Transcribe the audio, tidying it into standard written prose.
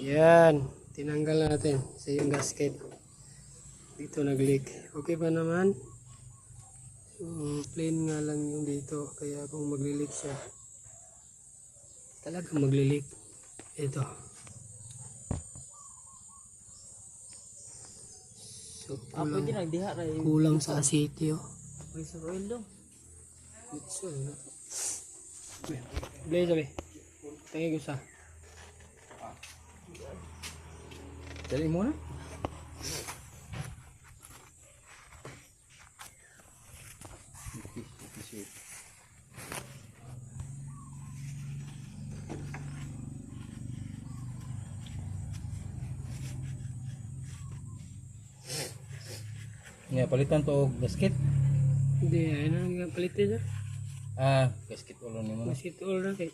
Yan. Tinanggal natin sa yung gasket. Dito nag-leak. Okay pa naman. So, plain nga lang yung dito. Kaya kung magli-leak siya, talagang magli-leak. Ito. So, kulang sa asityo. Freezer oil daw. So, Blay sabi. Tingin ko sa. Dali mo na. Nga palitan to og gasket. Hindi, ayun ang palitin siya. Gasket ulo ni mo na. Mas ito all na kay